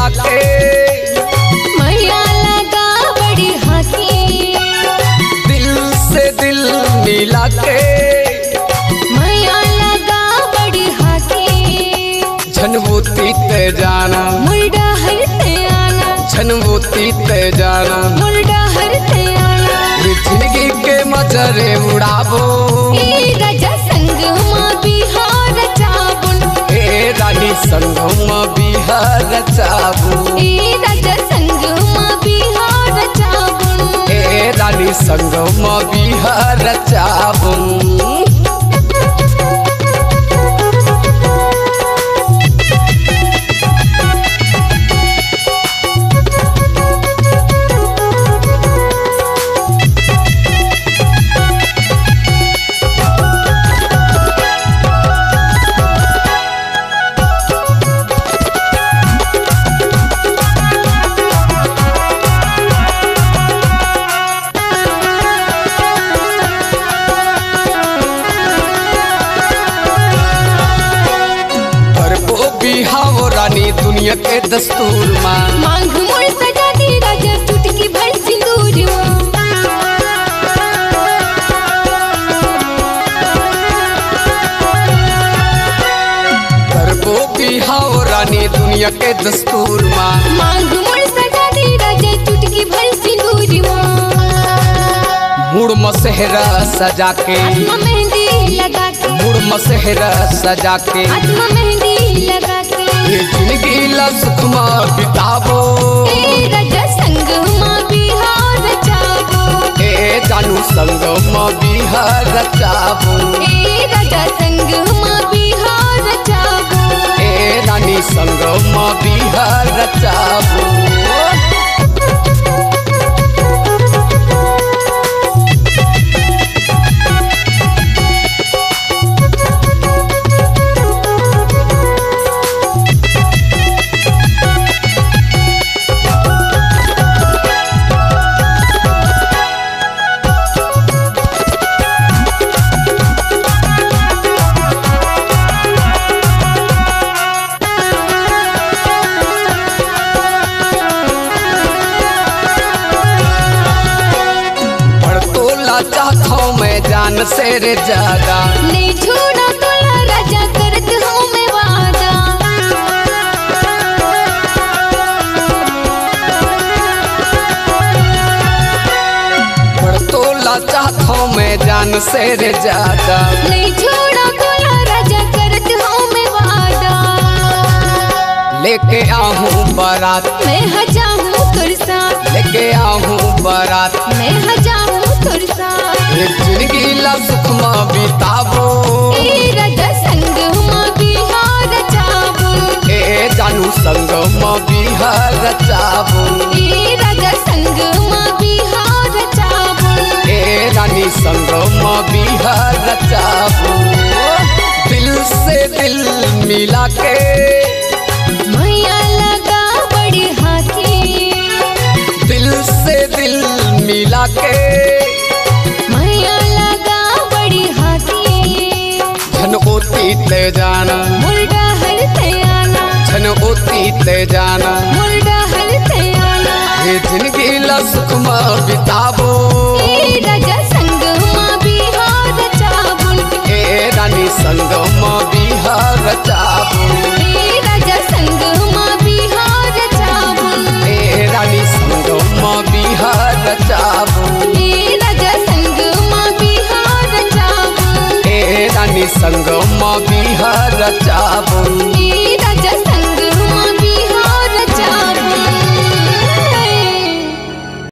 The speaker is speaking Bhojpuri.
मिला के मैया लगा बड़ी हाथी। दिल से दिल मिला के मैया लगा बड़ी हाथी। झनबूती ते जाना मुर्डा हरते आना। झनबूती ते जाना मुर्डा हरते आना। जिंदगी के मजरे उड़ाबो ए राजा संग माँ बिहार चाबुन। ए रानी संगम बिहार चाबू। ए राजा संग माँ बिहार चाबुन। ए रानी संगम बिहार चाबू। बिहाओ रानी दुनिया के दस्तूर माँ। मांग मोड़ सजा दी राजा चुटकी भर सिंदूर करबो बिहाओ रानी दुनिया के दस्तूर माँ। मांग मोड़ सजा दी राजा चुटकी भर सिंदूर मुड़ मसेहरा सजा के आत्मा मेहंदी लगा के। मुड़ मसेहरा सजा के आत्मा मेहंदी लगा के। ये जिंदगी ला सुखमा बिताबो ए राजा संग माँ बिहार चाबो। ए जानू संगम बिहार चाबो। ए राजा संग माँ बिहार चाबो। ए रानी संगम बिहार चाबो। चाहता मैं जान से रे ज्यादा। नहीं छोड़ा तोला राजा करत हूँ मैं वादा। पर तोला चाहता मैं जान से रे ज्यादा। नहीं छोड़ा तोला राजा करत हूँ मैं वादा। लेके आहूँ बारात मैं हजाऊँ तुर साथ। लेके आहूँ बारात मैं हजाऊँ तुर साथ। जिंदगी ला सुखमा बिताबो ए राजा संग माँ बिहार चाबुन। ए जानू संगम बिहार चाबू। ए राजा संग माँ बिहार चाबुन। ए रानी संगम बिहार चाबू। दिल से दिल मिला के मैया लगा बड़ी हाथी। दिल से दिल मिला के मैया लगा बड़ी हाथी। झनबूती ते जाना मुर्डा हरते आना। झनबूती ते जाना मुर्डा हरते आना। ये जिंदगी ला सुखमा बिताबो ए राजा संग माँ बिहार चाबुन। ए रानी संगम बिहार चाबू। ए राजा संग माँ बिहार चाबुन। ए रानी संगम बिहार चाबू। ए राजा संग माँ बिहार चाबुन। ए रानी संगम बिहार चाबू। ए राजा